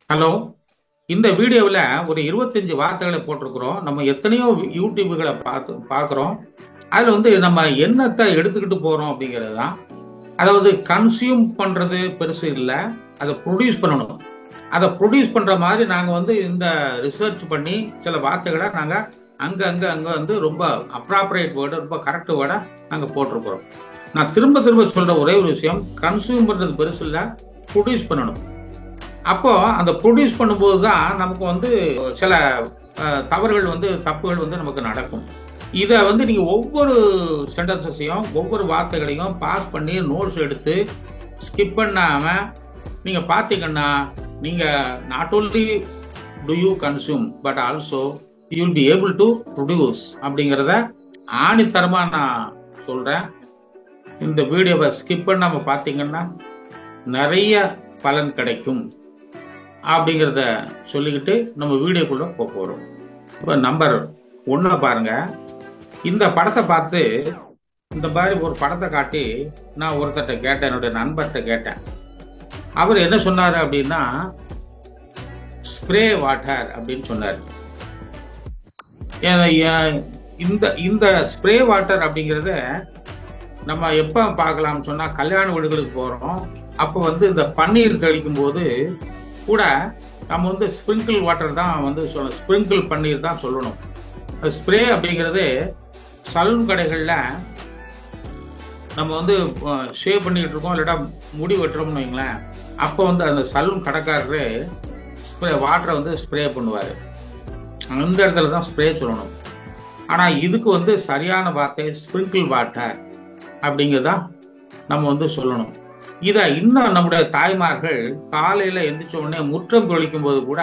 Hello. இந்த வீடியோவில் ஒரு 25 வார்த்தைகளை போட்டிருக்கிறோம். நம்ம எத்தனையோ யூடியூப்களை பார்க்குறோம். அதில் நம்ம என்னத்தை எடுத்துக்கிட்டு போகிறோம் அப்படிங்கிறது தான். அதாவது கன்சியூம் பண்ணுறது பெருசு இல்லை, அதை ப்ரொடியூஸ் பண்ணணும். அதை ப்ரொடியூஸ் பண்ணுற மாதிரி நாங்கள் இந்த ரிசர்ச் பண்ணி சில வார்த்தைகளை நாங்கள் அங்கே ரொம்ப அப்ராப்ரியேட் வேர்டு, ரொம்ப கரெக்ட் வேர்டை நாங்கள் போட்டிருக்கிறோம். நான் திரும்ப திரும்ப சொல்கிற ஒரே ஒரு விஷயம், கன்சியூம் பண்ணுறது பெருசு இல்லை, ப்ரொடியூஸ் பண்ணணும். அப்போ அந்த ப்ரொடியூஸ் பண்ணும்போது தான் நமக்கு சில தவறுகள் தப்புகள் நமக்கு நடக்கும். இதை நீங்க ஒவ்வொரு சென்டென்சஸையும் ஒவ்வொரு வார்த்தைகளையும் பாஸ் பண்ணி நோட்ஸ் எடுத்து ஸ்கிப் பண்ணாம நீங்க பாத்தீங்கன்னா நீங்க not only to you consume but also you will be able to produce அப்படிங்கிறத ஆணித்தரமா நான் சொல்றேன். இந்த வீடியோவை ஸ்கிப் பண்ணாம பாத்தீங்கன்னா நிறைய பலன் கிடைக்கும் அப்படிங்கிறத சொல்லிக்கிட்டு நம்ம வீடியோக்குள்ள போறோம். இப்போ நம்பர் 1 பாருங்க. இந்த படத்தை பார்த்து இந்த மாதிரி ஒரு படத்தை காட்டி நான் ஒருத்தட்ட கேட்டேன், என்னுடைய நண்பர்கிட்ட கேட்டேன். அவர் என்ன சொன்னாரு அப்படின்னா, ஸ்ப்ரே வாட்டர் அப்படின்னு சொன்னார். இந்த ஸ்ப்ரே வாட்டர் அப்படிங்கிறத நம்ம எப்ப பார்க்கலாம்னு சொன்னா, கல்யாண வீடுகளுக்கு போறோம். அப்போ இந்த பன்னீர் தெளிக்கும் போது கூட நம்ம ஸ்ப்ரிங்கிள் வாட்டர் தான் சொல்லணும், ஸ்ப்ரிங்கிள் பன்னீர் தான் சொல்லணும். ஸ்ப்ரே அப்படிங்கிறது சலூன் கடைகள்ல நம்ம ஷேவ் பண்ணிட்டு இருக்கோம், இல்லாட்டா முடி வெட்டுறோம்னு வைங்களேன். அப்போ அந்த சலூன் கடைக்காரரு ஸ்ப்ரே வாட்டரை ஸ்ப்ரே பண்ணுவாரு. அந்த இடத்துல தான் ஸ்ப்ரே சொல்லணும். ஆனா இதுக்கு சரியான வார்த்தை ஸ்ப்ரிங்கிள் வாட்டர் அப்படிங்கிறதா நம்ம சொல்லணும். இதை இன்னும் நம்முடைய தாய்மார்கள் காலையில எந்திரிச்ச உடனே முற்றம் தொளிக்கும் போது கூட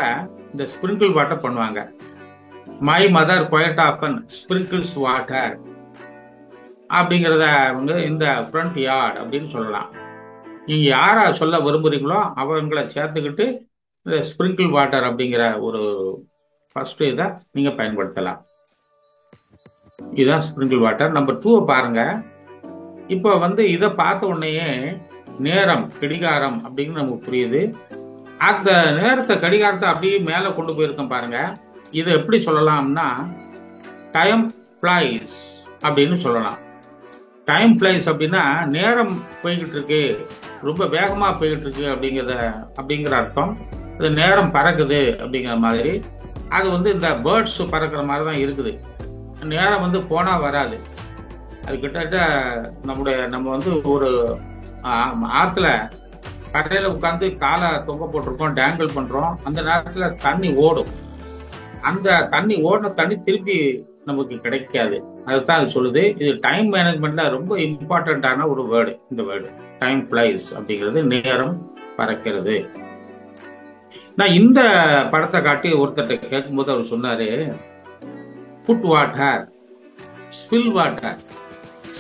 இந்த ஸ்பிரிங்கிள் வாட்டர் பண்ணுவாங்க. My mother quite often sprinkles water அப்படிங்கிறத இந்த ஃப்ரண்ட் யார்ட் அப்படின்னு சொல்லலாம். நீங்க யாரா சொல்ல விரும்புறீங்களோ அவங்களை சேர்த்துக்கிட்டு இந்த ஸ்பிரிங்கிள் வாட்டர் அப்படிங்கிற ஒரு ஃபர்ஸ்ட் இதை நீங்க பயன்படுத்தலாம். இதுதான் ஸ்பிரிங்கிள் வாட்டர். நம்பர் 2 பாருங்க. இப்போ இதை பார்த்த உடனேயே நேரம், கடிகாரம் அப்படின்னு நமக்கு புரியுது. அந்த நேரத்தை, கடிகாரத்தை அப்படியே மேல கொண்டு போயிருக்கோம் பாருங்க. இதை எப்படி சொல்லலாம்னா, டைம் ஃபிளைஸ் அப்படின்னு சொல்லலாம். டைம் ஃபிளைஸ் அப்படின்னா நேரம் போய்கிட்டு இருக்கு, ரொம்ப வேகமா போய்கிட்டு இருக்கு அப்படிங்கிற அர்த்தம். அது நேரம் பறக்குது அப்படிங்கிற மாதிரி. அது இந்த பேர்ட்ஸ் பறக்கிற மாதிரி தான் இருக்குது. நேரம் போனா வராது. அது கிட்டத்தட்ட நம்ம ஒரு ஆத்துல கரையில உட்காந்து காலை தொங்க போட்டிருக்கோம், டேங்கிள் பண்றோம். அந்த நேரத்துல தண்ணி ஓடும். அந்த தண்ணி ஓடின தண்ணி திருப்பி நமக்கு கிடைக்காது. அதுதான் அது சொல்லுது. இது டைம் மேனேஜ்மெண்ட்ல ரொம்ப இம்பார்ட்டன்டான ஒரு வேர்டு. இந்த வேர்டு டைம் ஃபிளைஸ் அப்படிங்கிறது நேரம் பறக்கிறது. நான் இந்த படத்தை காட்டி ஒருத்தர்கிட்ட கேட்கும்போது அவர் சொன்னாரு, put water, spill water.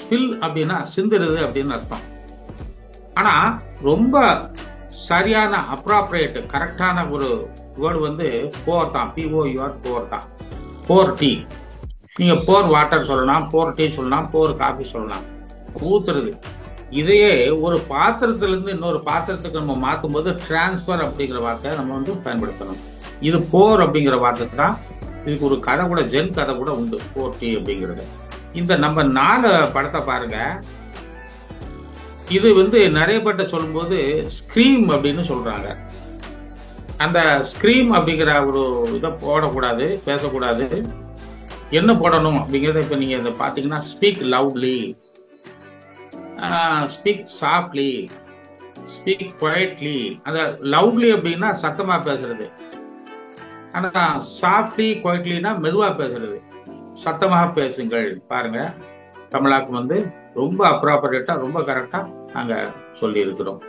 Spill அப்படின்னா சிந்துறது அப்படின்னு அர்த்தம். ஆனா ரொம்ப சரியான அப்ராப்ரியேட் கரெக்டான ஒரு வேர்டு போர் தான். POUR போர் தான். போர் டீ. நீங்க போர் வாட்டர் சொல்லலாம், போர் டீ சொல்லலாம், போர் காஃபி சொல்லலாம். ஊத்துறது. இதையே ஒரு பாத்திரத்துல இருந்து இன்னொரு பாத்திரத்துக்கு நம்ம மாற்றும் போது டிரான்ஸ்பர் அப்படிங்கிற வார்த்தை நம்ம பயன்படுத்தணும். இது போர் அப்படிங்கிற வார்த்தை தான். இதுக்கு ஒரு கதை கூட, ஜென் கதை கூட உண்டு, போர் டீ அப்படிங்கிறது. இந்த நம்ம 4 படத்தை பாருங்க. இது நிறைய பேர்ட்ட சொல்லும்போது ஸ்கிரீம் அப்படின்னு சொல்றாங்க. அந்த ஸ்கிரீம் அப்படிங்கிற ஒரு இதை போடக்கூடாது, பேசக்கூடாது. என்ன போடணும் அப்படிங்கிறத இப்ப நீங்க இதை பாத்தீங்கன்னா, speak loudly, speak softly, speak quietly. அந்த லவுட்லி அப்படின்னா சத்தமா பேசுறது. ஆனா சாஃப்ட்லி குவைட்லினா மெதுவா பேசுறது. சத்தமாக பேசுங்கள். பாருங்க, தமிழாக்கு ரொம்ப அப்ராப்பரேட்டா, ரொம்ப கரெக்டா நாங்க சொல்லி இருக்கிறோம்.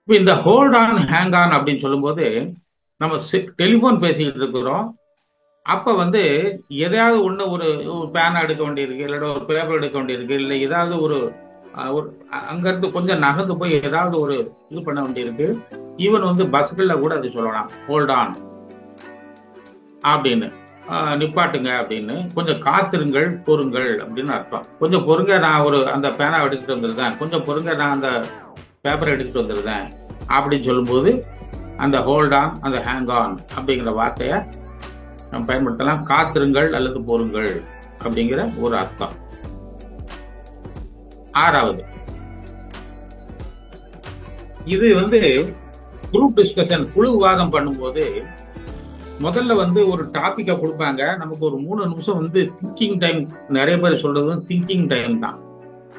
இப்ப இந்த ஹோல்ட் ஆன், ஹேங் ஆன் அப்படின்னு சொல்லும் போது நம்ம டெலிபோன் பேசிக்கிட்டு இருக்கிறோம். அப்ப எதையாவது ஒண்ணு, ஒரு பேனா எடுக்க வேண்டியிருக்கு, இல்லாட்ட ஒரு பேப்பர் எடுக்க வேண்டியிருக்கு, இல்லை ஏதாவது ஒரு அங்க இருந்து கொஞ்சம் நகர்ந்து போய் ஏதாவது ஒரு இது பண்ண வேண்டியிருக்கு. ஈவன் பஸ்கள்ல கூட அது சொல்லலாம், ஹோல்ட் ஆன் அப்படின்னு, நிப்பாட்டுங்க அப்படின்னு, கொஞ்சம் காத்திருங்கள், பொறுங்கள் அப்படின்னு அர்த்தம். கொஞ்சம் பொறுங்க, நான் அந்த பேனா எடுத்துட்டு வந்துருந்தேன், கொஞ்சம் பொறுங்க, நான் அந்த பேப்பரை எடுத்துட்டு வந்துருந்தேன் அப்படின்னு சொல்லும்போது அந்த ஹோல்ட் ஆன், அந்த ஹேங் ஆன் அப்படிங்கிற வார்த்தையை நம்ம பயன்படுத்தலாம். காத்திருங்கள் அல்லது பொறுங்கள் அப்படிங்கிற ஒரு அர்த்தம். ஆறாவது, இது வந்து குரூப் டிஸ்கஷன், குழு விவாதம் பண்ணும்போது முதல்ல வந்து ஒரு டாபிக்கை கொடுப்பாங்க. நமக்கு ஒரு 3 நிமிஷம் வந்து திங்கிங் டைம். நிறைய பேர் சொல்றது திங்கிங் டைம் தான்.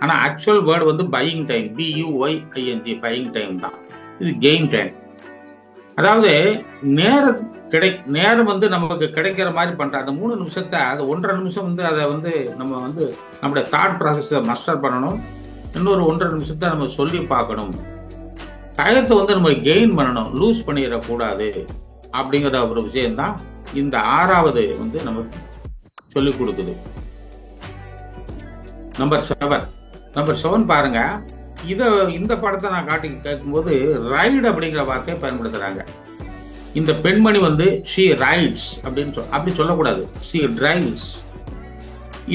ஆனா ஆக்சுவல் வேர்டு வந்து buying time, BUYING, buying time தான். இது கெயின் டைம். அதாவது நேரம் வந்து நமக்கு கிடைக்கிற மாதிரி பண்ற அந்த 3 நிமிஷத்தை, அது 1.5 நிமிஷம் வந்து அதை வந்து நம்ம வந்து நம்மளுடைய தாட் ப்ராசஸை மஸ்டர் பண்ணணும். இன்னொரு 1.5 நிமிஷத்தை நம்ம சொல்லி பார்க்கணும். டயத்தை வந்து நம்ம கெயின் பண்ணணும், லூஸ் பண்ணிடக்கூடாது அப்படிங்கிற ஒரு விஷயம்தான் இந்த 6வது வந்து நமக்கு சொல்லிக் கொடுக்குது. நம்பர் 7 பாருங்க. இந்த படத்தை நான் காட்டி கேட்கும்போது ரைடு அப்படிங்கிற வார்த்தையை பயன்படுத்துறாங்க. இந்த பெண்மணி வந்து ஷீ ரைட்ஸ் அப்படின்னு அப்படி சொல்லக்கூடாது, ஷீ டிரைவ்ஸ்.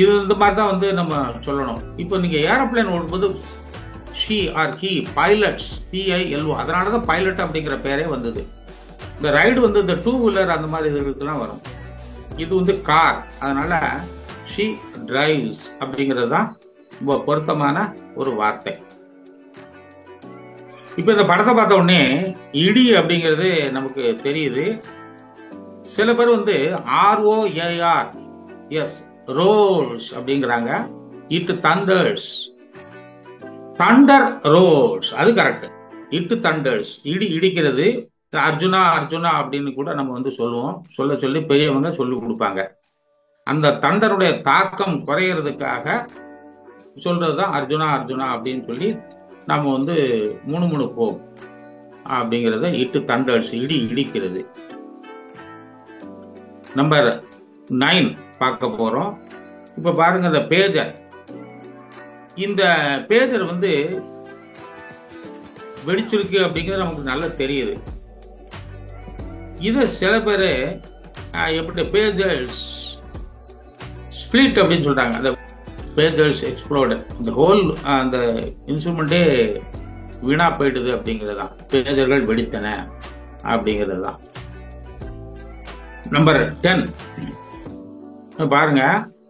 இந்த மாதிரி தான் வந்து நம்ம சொல்லணும். இப்போ நீங்க ஏரோப்ளேன் ஓடும்போது she or he pilots, PILO, அதனாலதான் பைலட் அப்படிங்கிற பேரே வந்தது. இந்த ரைடு வந்து இந்த 2 வீலர் அந்த மாதிரி இதுக்கெல்லாம் வரும். இது வந்து கார், அதனால ஷீ டிரைவ்ஸ் அப்படிங்கிறது தான் ரொம்ப பொருத்தமான ஒரு வார்த்தை. இப்ப இந்த படத்தை பார்த்த உடனே இடி அப்படிங்கிறது நமக்கு தெரியுது. சில பேர் வந்து ROAR ரோல்ஸ் அப்படிங்கிறாங்க. இட் தண்டர்ஸ், தண்டர் ரோல்ஸ், அது கரெக்ட். இட் தண்டர்ஸ், இடி இடிக்கிறது. அர்ஜுனா அப்படின்னு கூட நம்ம வந்து சொல்லுவோம். சொல்லி பெரியவங்க சொல்லி கொடுப்பாங்க. அந்த தண்டருடைய தாக்கம் குறையிறதுக்காக சொல்றதுதான் அர்ஜுனா அப்படின்னு சொல்லி நம்ம வந்து முணுமுணுப்போம் அப்படிங்கிறத இட்டு தண்டர்ஸ், இடி இடிக்கிறது. நம்பர் 9 பார்க்க போறோம். இப்ப பாருங்க, இந்த பேஜர். இந்த பேஜர் வந்து வெடிச்சிருக்கு அப்படிங்கிறது நமக்கு நல்லா தெரியுது. இது சில பேரு எப்படி பேஜர்ஸ் ஸ்பிளிட் அப்படின்னு சொல்றாங்க. அந்த பேஜர்ஸ் எக்ஸ்ப்ளோடு, இந்த ஹோல் அந்த இன்ஸ்ட்ருமெண்டே வீணா போயிடுது அப்படிங்கிறது தான். பேஜர்கள் வெடித்தன அப்படிங்கிறது தான். நம்பர் 10 பாருங்க,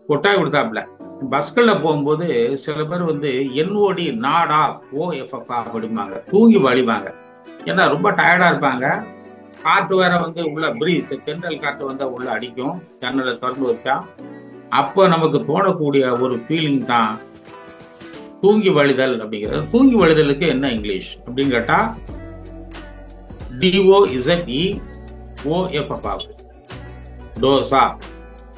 கொட்டாய் கொடுத்தாப்புல. பஸ்கள்ல போகும்போது சில பேர் வந்து NOD நாடா OFF அப்படிம்பாங்க, தூங்கி வழிவாங்க. ஏன்னா ரொம்ப டயர்டா இருப்பாங்க. காற்று வேற வந்து உள்ள பிரீஸ், தென்றல் காற்று வந்து உள்ள அடிக்கும் ஜன்னலை திறந்து வச்சா. அப்ப நமக்கு தோணக்கூடிய ஒரு ஃபீலிங் தான் தூங்கி வழிதல் அப்படிங்கிறது. தூங்கி வழிதலுக்கு என்ன இங்கிலீஷ் அப்படின்னு கேட்டா DOZEOFF, டோசா.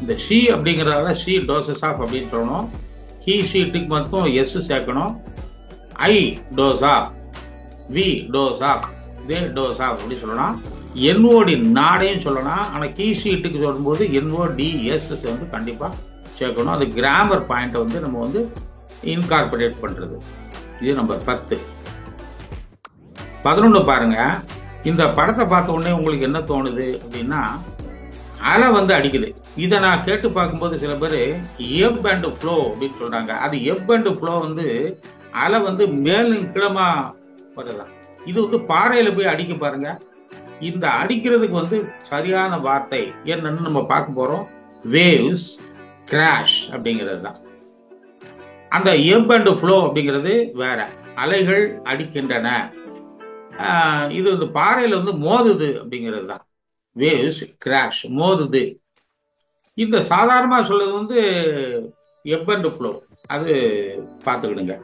இந்த ஷீ அப்படிங்கிறதால ஷீ டோசஸ் ஆஃப் அப்படின்னு சொல்லணும். ஹீ ஷீட்டுக்கு மட்டும் எஸ் சேர்க்கணும். ஐ டோசா, வி டோசா, தே டோசா அப்படின்னு சொல்லணும். NOD நாடையும் சொல்லலாம். ஆனா கீ ஷீட்டுக்கு சொல்லும்போது NODS வந்து கண்டிப்பா சேர்க்கணும். அது கிராமர் பாயிண்ட் வந்து நம்ம வந்து இன்கார்பரேட் பண்றது. இது நம்பர் 10. 11 பாருங்க. இந்த படத்தை பார்த்த உடனே உங்களுக்கு என்ன தோணுது அப்படின்னா, அலை வந்து அடிக்குது. இதை நான் கேட்டு பார்க்கும்போது சில பேர் எப் அண்ட் ஃப்ளோ அப்படின்னு சொல்றாங்க. அது எப் அண்ட் ஃப்ளோ வந்து அலை வந்து மேலும் கீழமா வரலாம். இது வந்து பாறையில போய் அடிக்க பாருங்க. இந்த அடிக்கிறதுக்கு வந்து சரியான வார்த்தை என்னன்னு நம்ம பார்க்க போறோம். வேவ்ஸ் கிராஷ் அப்படிங்கிறது தான். அந்த எப் அண்ட் ஃப்ளோ அப்படிங்கிறது வேற. அலைகள் அடிக்கின்றன. இது வந்து பாறையில வந்து மோதுது அப்படிங்கிறது தான். வேவ்ஸ் கிராஷ், மோதுது. இந்த சாதாரணமா சொல்றது வந்து எப் அண்ட் ஃப்ளோ, அது பார்த்துக்கிடுங்க.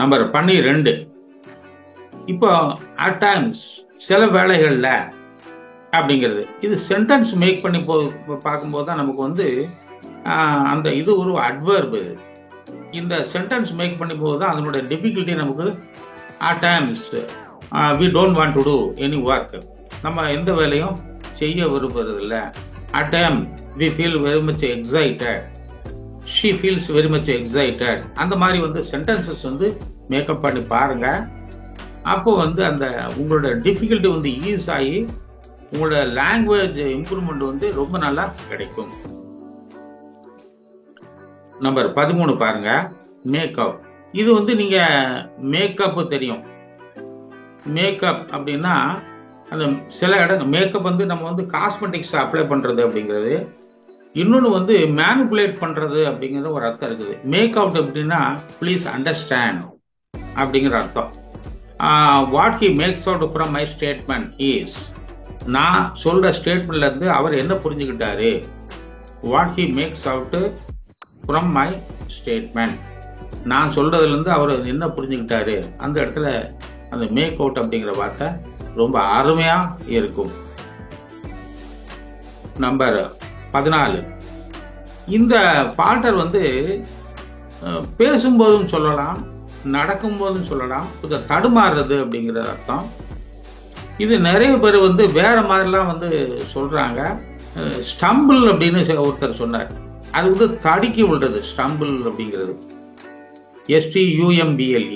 நம்பர் 12. இப்போ அட் டைம்ஸ், சில வேளைகள்ல அப்படிங்கிறது. இது சென்டென்ஸ் மேக் பண்ணி பார்க்கும்போது தான் நமக்கு வந்து அந்த இது ஒரு அட்வர்ப். இந்த சென்டென்ஸ் மேக் பண்ணி போது தான் அதனுடைய டிஃபிகல்ட்டி நமக்கு. At times we don't want to do any work, நம்ம எந்த வேலையும் செய்ய விரும்புறது இல்லை. At time we feel very much excited, she feels very much excited. அந்த மாதிரி வந்து சென்டென்சஸ் வந்து மேக்கப் பண்ணி பாருங்க. அப்போ வந்து அந்த உங்களோட டிஃபிகல்ட்டி வந்து ஈஸ் ஆகி உங்களோட லாங்குவேஜ் இம்ப்ரூவ்மெண்ட் வந்து ரொம்ப நல்லா கிடைக்கும். நம்பர் 13 பாருங்க, மேக்கப். இது வந்து நீங்க மேக்கப் தெரியும், மேக்கப் அப்படின்னா அந்த சில இடங்கள் மேக்கப் வந்து நம்ம வந்து காஸ்மெட்டிக்ஸ் அப்ளை பண்றது அப்படிங்கிறது, இன்னொன்று வந்து மேனிப்புலேட் பண்றது அப்படிங்கிற ஒரு அர்த்தம் இருக்குது. மேக் அவுட் அப்படின்னா ப்ளீஸ் அண்டர்ஸ்டாண்ட் அப்படிங்கிற அர்த்தம். What he makes out from my statement is, நான் சொல்ற ஸ்டேட்மெண்ட்ல இருந்து அவர் என்ன புரிஞ்சுக்கிட்டாரு. What he makes out from my statement, நான் சொல்றதுல இருந்து அவர் என்ன புரிஞ்சுக்கிட்டாரு. அந்த இடத்துல அந்த மேக் அவுட் அப்படிங்கிற வார்த்தை ரொம்ப அருமையா இருக்கும். நம்பர் 14, இந்த பால்டர் வந்து பேசும்போதும் சொல்லலாம், நடக்கும் போதும் சொல்லலாம். இது தடுமாறுறது அப்படிங்கிற அர்த்தம். இது நிறைய பேர் வந்து வேற மாதிரிலாம் வந்து சொல்றாங்க. ஸ்டம்பிள் அப்படின்னு ஒருத்தர் சொன்னார். அது வந்து தடுக்கி விடுறது ஸ்டம்பிள் அப்படிங்கிறது, STUMBLE.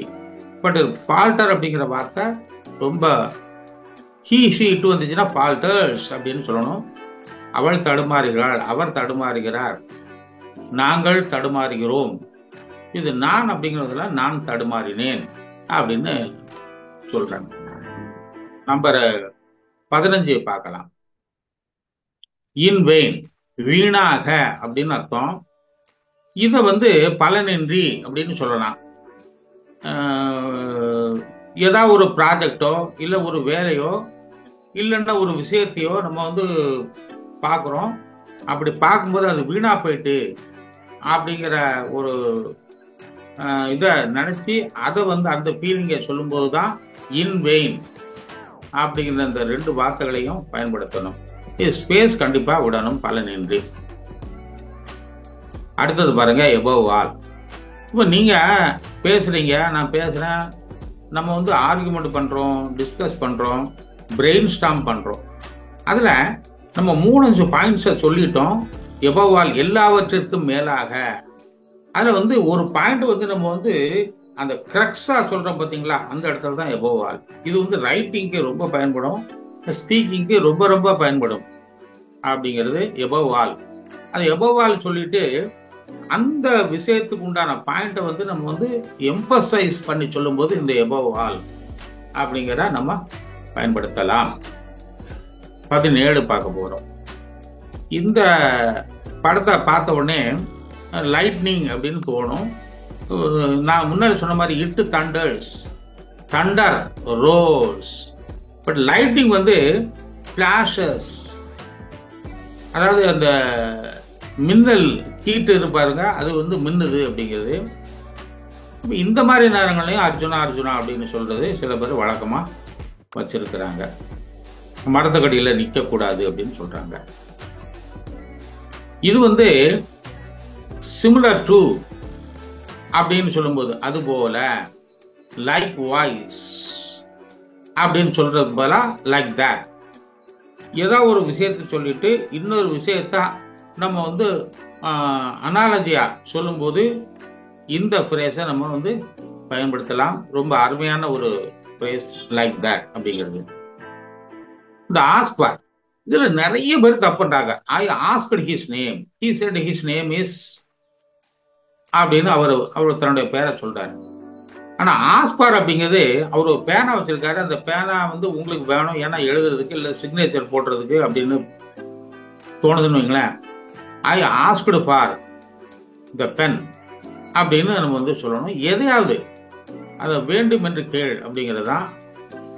பட் ஃபால்டர் அப்படிங்கிற வார்த்தை ரொம்ப ஹீ ஷீ இட்டு வந்துச்சுன்னா ஃபால்டர்ஸ் அப்படின்னு சொல்லணும். அவள் தடுமாறுகிறாள், அவர் தடுமாறுகிறார், நாங்கள் தடுமாறுகிறோம். இது நான் அப்படிங்கிறதுல நான் தடுமாறினேன் அப்படின்னு சொல்றாங்க. நம்பர் 15 பார்க்கலாம். இன் வெயின், வீணாக அப்படின்னு அர்த்தம். இதை வந்து பலனின்றி அப்படின்னு சொல்லலாம். ஏதாவது ஒரு ப்ராஜெக்டோ இல்லை ஒரு வேலையோ இல்லைன்னா ஒரு விஷயத்தையோ நம்ம வந்து பார்க்குறோம். அப்படி பார்க்கும்போது அது வீணா போயிட்டு அப்படிங்கிற ஒரு இதை நினைச்சு அதை வந்து அந்த ஃபீலிங்கை சொல்லும்போது தான் இன் வெயின் அப்படிங்கிற இந்த 2 வார்த்தைகளையும் பயன்படுத்தணும். ஸ்பேஸ் கண்டிப்பா விடணும் பலனின்றி. அடுத்தது பாருங்க, எபவ் ஆல். இப்போ நீங்க பேசுறீங்க, நான் பேசுறேன், நம்ம வந்து ஆர்குமெண்ட் பண்றோம், டிஸ்கஸ் பண்றோம், பிரெயின் ஸ்டாம் பண்றோம். அதுல நம்ம 3-5 பாயிண்ட்ஸை சொல்லிட்டோம். எபவ் ஆல், எல்லாவற்றிற்கும் மேலாக. அதுல வந்து ஒரு பாயிண்ட் வந்து நம்ம வந்து அந்த கிரக்ஸா சொல்றோம் பாத்தீங்களா, அந்த இடத்துல தான் எபவ் ஆல். இது வந்து ரைட்டிங்க்கு ரொம்ப பயன்படும், ஸ்பீக்கிங்க்கு ரொம்ப ரொம்ப பயன்படும் அப்படிங்கிறது எபவ் ஆல். அது எபவ் ஆல் சொல்லிட்டு அந்த விஷயத்துக்கு உண்டான பாயிண்ட்டை வந்து நம்ம வந்து எம்பசைஸ் பண்ணி சொல்லும்போது இந்த எபவ் ஆல் அப்படிங்கிற நம்ம பயன்படுத்தலாம். 17 பார்க்க போறோம். இந்த படத்தை பார்த்த உடனே லைட்னிங் அப்படின்னு தோணும். நான் முன்னாடி சொன்ன மாதிரி இட்டு thunders, Thunder rose. But lightning வந்து ஃபிளாஷஸ், அதாவது அந்த மின்னல் கீட்டு இருப்பாருங்க, அது வந்து மின்னுது அப்படிங்கிறது. இந்த மாதிரி நேரங்களையும் அர்ஜுனா அர்ஜுனா அப்படின்னு சொல்றது சில பேர் வழக்கமா வச்சிருக்கிறாங்க. மரத்தக்கடியில நிக்க கூடாது அப்படின்னு சொல்றாங்க. இது வந்து சிமிலர் டு அப்படின்னு சொல்லும்போது, அது போல, லைக் வாய்ஸ் அப்படின்னு சொல்றது போல, லைக் தட். ஏதாவது ஒரு விஷயத்தை சொல்லிட்டு இன்னொரு விஷயத்த நம்ம வந்து அனாலஜியா சொல்லும்போது இந்த ஃப்ரேஸை நம்ம வந்து பயன்படுத்தலாம். ரொம்ப அருமையான ஒரு ஃப்ரேஸ் லைக் தட் அப்படிங்கிறது. இந்த ஆஸ்க்வர், இதுல நிறைய பேர் தப்பு பண்றாங்க. I asked his name, he said his name is அப்படின்னு அவர் தன்னுடைய பேரை சொல்றாரு. ஆனா ஆஸ்க்வர் அப்படிங்கிறது அவர் ஒரு பேனா வச்சிருக்காரு. அந்த பேனா வந்து உங்களுக்கு வேணும், ஏன்னா எழுதுறதுக்கு இல்லை சிக்னேச்சர் போடுறதுக்கு அப்படின்னு தோணுதுன்னு வைங்களேன். I asked for the pen அப்படின்னு நம்ம வந்து சொல்லணும். எதையாவது அதை வேண்டும் என்று கேள் அப்படிங்கிறதான்.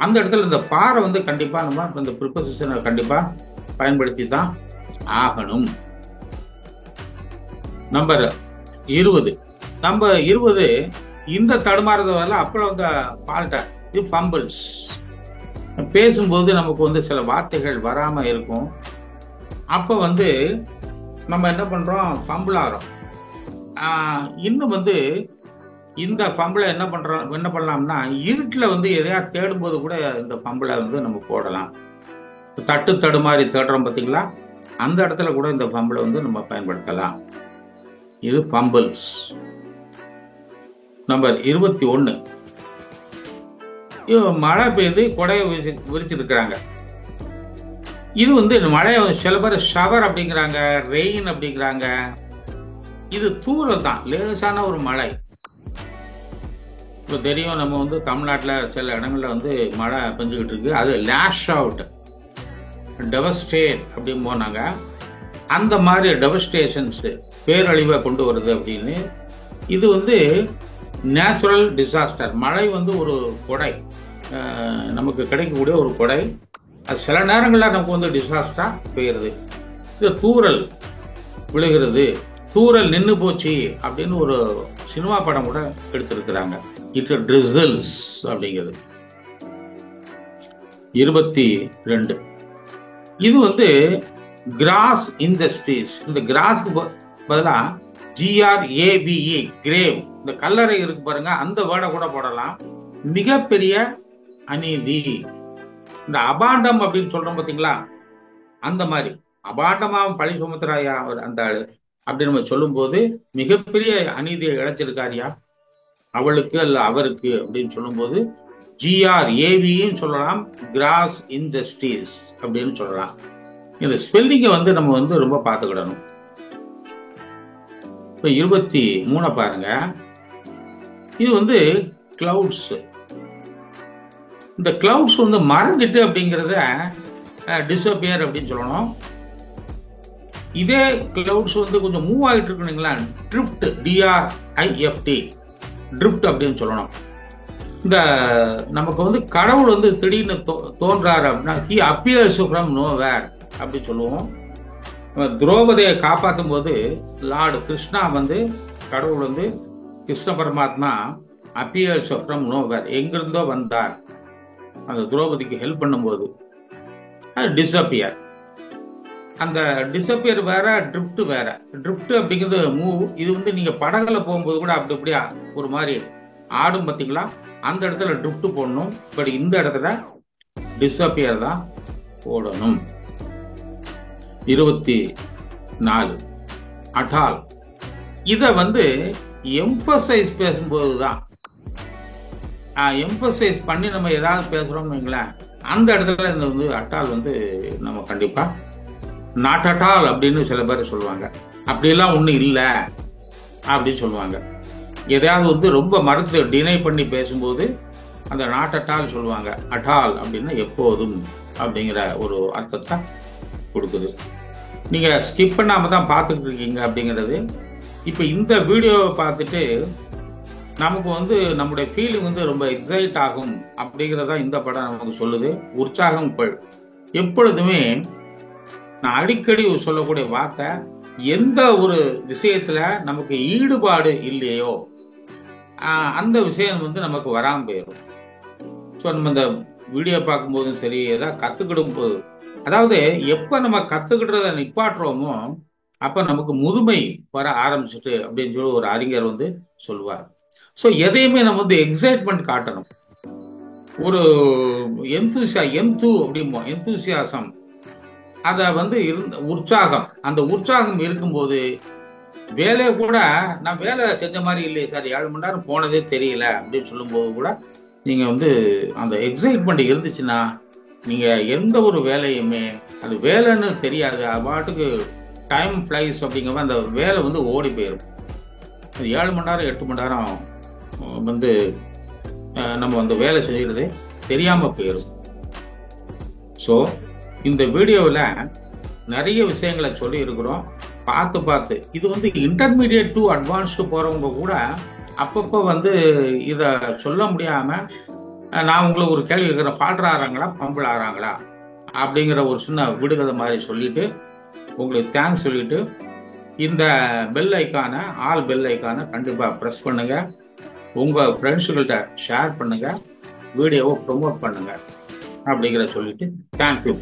அந்த இடத்துல இந்த ஃபாரை வந்து கண்டிப்பா நம்ம இந்த ப்ரிபோசிஷனை கண்டிப்பா பயன்படுத்தி தான் ஆகணும். நம்பர் 20. நம்பர் 20, இந்த தடுமாறுறது வரல. அப்புறம் வந்து ஃபால்டர், இது ஃபம்பிள்ஸ். பேசும்போது நமக்கு வந்து சில வார்த்தைகள் வராம இருக்கும். அப்ப வந்து நம்ம என்ன பண்றோம், ஃபம்பிள் ஆகிறோம். இன்னும் வந்து இந்த ஃபம்பிளை என்ன பண்ணலாம்னா, இருட்டில் வந்து எதையா தேடும்போது கூட இந்த ஃபம்பிளை வந்து நம்ம போடலாம். தட்டு தடுமாறி தேடுறோம் பார்த்தீங்களா, அந்த இடத்துல கூட இந்த ஃபம்பிளை வந்து நம்ம பயன்படுத்தலாம். இது ஃபம்பிள்ஸ். நம்பர் 21, மழை பெய்து கொடையை விரிச்சிருக்கிறாங்க. இது வந்து மழை, சில பேர் ஷவர் அப்படிங்கிறாங்க, ரெயின் அப்படிங்கிறாங்க. இது தூறல் தான், லேசான ஒரு மழை. இப்போ தெரியும், நம்ம வந்து தமிழ்நாட்டில் சில இடங்கள்ல வந்து மழை பெஞ்சுக்கிட்டு இருக்கு. அது லேஷ் அவுட், டெவஸ்டேட் அப்படின்னு போனாங்க. அந்த மாதிரி டெவஸ்டேஷன்ஸ், பேரழிவை கொண்டு வருது அப்படின்னு. இது வந்து நேச்சுரல் டிசாஸ்டர். மழை வந்து ஒரு கொடை, நமக்கு கிடைக்கக்கூடிய ஒரு கொடை. அது சில நேரங்களில் நமக்கு வந்து டிசாஸ்டரா பெய்யுறது. இது தூறல் விழுகிறது, தூறல் நின்று போச்சு அப்படின்னு ஒரு சினிமா படம் கூட எடுத்திருக்கிறாங்க. இட் ட்ரிசல்ஸ் அப்படிங்கிறது. 22 இது வந்து கிராஸ் இண்டஸ்ட்ரீஸ். இந்த கிராஸ்க்கு பதிலா GRAVE, கிரேவ், இந்த கல்லறை இருக்கு பாருங்க, அந்த வேர்டை கூட போடலாம். மிகப்பெரிய அநீதி. இந்த அபாண்டம் அப்படின்னு சொல்றோம் பாத்தீங்களா, அந்த மாதிரி அபாண்டமா பழி சுமத்துறாயா அந்த ஆளு அப்படின்னு நம்ம சொல்லும் போது, மிகப்பெரிய அநீதியை இழைச்சிருக்காரியா அவளுக்கு அல்ல அவருக்கு அப்படின்னு சொல்லும் போது GRAVE சொல்லலாம், கிராஸ் இண்டஸ்ட்ரீஸ் அப்படின்னு சொல்லலாம். இந்த ஸ்பெல்லிங்கை வந்து நம்ம வந்து ரொம்ப பார்த்துக்கிடணும். இப்ப 23 பாருங்க. இது வந்து கிளவுட்ஸ். இந்த கிளவுட்ஸ் வந்து மறைஞ்சிட்டு அப்படிங்கிறத டிஸப்பியர் அப்படின்னு சொல்லணும். இதே கிளவுட்ஸ் வந்து கொஞ்சம் மூவ் ஆகிட்டு இருக்குங்களா, ட்ரிஃப்ட், DRIFT, ட்ரிஃப்ட் அப்படின்னு சொல்லணும். இந்த நமக்கு வந்து கடவுள் வந்து திடீர்னு தோன்றாரு அப்படின்னா he appears from nowhere அப்படி சொல்லுவோம். திரௌபதியை காப்பாற்றும் போது லார்டு கிருஷ்ணா வந்து, கடவுள் வந்து கிருஷ்ண பரமாத்மா appears from nowhere, எங்கிருந்தோ வந்தார் அந்த திரௌபதிக்கு ஹெல்ப் பண்ணும்போது. அது டிஸப்பியர். அந்த டிஸப்பியர் வேற, ட்ரிஃப்ட் வேற. ட்ரிஃப்ட் அப்படிங்கிறது மூவ். இது வந்து நீங்க படகுல போகும்போது கூட அப்படி அப்படியா ஒரு மாதிரி ஆடும் பார்த்தீங்களா, அந்த இடத்துல ட்ரிஃப்ட் போடணும். பட் இந்த இடத்துல டிஸப்பியர் தான் போடணும். 24 அட்டால். இத வந்து எம்பசைஸ் பேசும்போது தான், எம்பசைஸ் பண்ணி நம்ம ஏதாவது பேசுறோம்னு வைங்களேன், அந்த இடத்துல இந்த வந்து அட்டால் வந்து நம்ம கண்டிப்பா நாட் அட்டால் அப்படின்னு சில பேர் சொல்லுவாங்க. அப்படியெல்லாம் ஒன்றும் இல்லை அப்படின்னு சொல்லுவாங்க. எதையாவது வந்து ரொம்ப மறுத்து டினை பண்ணி பேசும்போது அந்த நாட் அட்டால் சொல்லுவாங்க. அட்டால் அப்படின்னா எப்போதும் அப்படிங்கிற ஒரு அர்த்தத்தை கொடுக்குது. நீங்க ஸ்கிப் பண்ணாம தான் பார்த்துக்கிட்டு இருக்கீங்க அப்படிங்கிறது. இப்போ இந்த வீடியோவை பார்த்துட்டு நமக்கு வந்து நம்முடைய ஃபீலிங் வந்து ரொம்ப எக்ஸைட் ஆகும் அப்படிங்கிறதா இந்த படம் நமக்கு சொல்லுது. உற்சாகம் எப்பொழுதுமே நான் அடிக்கடி சொல்லக்கூடிய வார்த்தை, எந்த ஒரு விஷயத்துல நமக்கு ஈடுபாடு இல்லையோ அந்த விஷயம் வந்து நமக்கு வராமல் போயிடும். ஸோ நம்ம இந்த வீடியோ பார்க்கும்போதும் சரி, ஏதாவது கற்றுக்கிடும் போது, அதாவது எப்போ நம்ம கற்றுக்கிட்டதை நிப்பாட்டுறோமோ அப்போ நமக்கு முதுமை வர ஆரம்பிச்சுட்டு அப்படின்னு சொல்லி ஒரு அறிஞர் வந்து சொல்லுவார். ஸோ எதையுமே நம்ம வந்து எக்ஸைட்மெண்ட் காட்டணும். ஒரு எந்தூசியாசம், அதை வந்து உற்சாகம், அந்த உற்சாகம் இருக்கும்போது வேலையை கூட நான் வேலை செஞ்ச மாதிரி இல்லையே சார், 7 மணி நேரம் போனதே தெரியல அப்படின்னு சொல்லும்போது கூட நீங்க வந்து அந்த எக்ஸைட்மெண்ட் இருந்துச்சுன்னா நீங்க எந்த ஒரு வேலையுமே அது வேலைன்னு தெரியாது, அது பாட்டுக்கு டைம் ஃபிளைஸ் அப்படிங்கிற அந்த வேலை வந்து ஓடி போயிடும். 7 மணி நேரம் 8 மணி நேரம் வந்து நம்ம அந்த வேலை செஞ்சுக்கிறது தெரியாம போயிடும். ஸோ இந்த வீடியோவில் நிறைய விஷயங்களை சொல்லி இருக்கிறோம். பார்த்து இது வந்து இன்டர்மீடியட் டு அட்வான்ஸ்டு போறவங்க கூட அப்பப்போ வந்து இதை சொல்ல முடியாம நான் உங்களுக்கு ஒரு கேள்வி கேட்குறேன், பாடுற ஆறாங்களா பம்பிள் ஆறாங்களா அப்படிங்கிற ஒரு சின்ன விடுகதை மாதிரி சொல்லிட்டு உங்களுக்கு தேங்க்ஸ் சொல்லிட்டு, இந்த பெல் ஐக்கான, ஆல் பெல் ஐக்கான கண்டிப்பா ப்ரெஸ் பண்ணுங்க, உங்க ஃப்ரெண்ட்ஸுகள்கிட்ட ஷேர் பண்ணுங்க, வீடியோவை ப்ரொமோட் பண்ணுங்க அப்படிங்கிற சொல்லிட்டு தேங்க்யூ.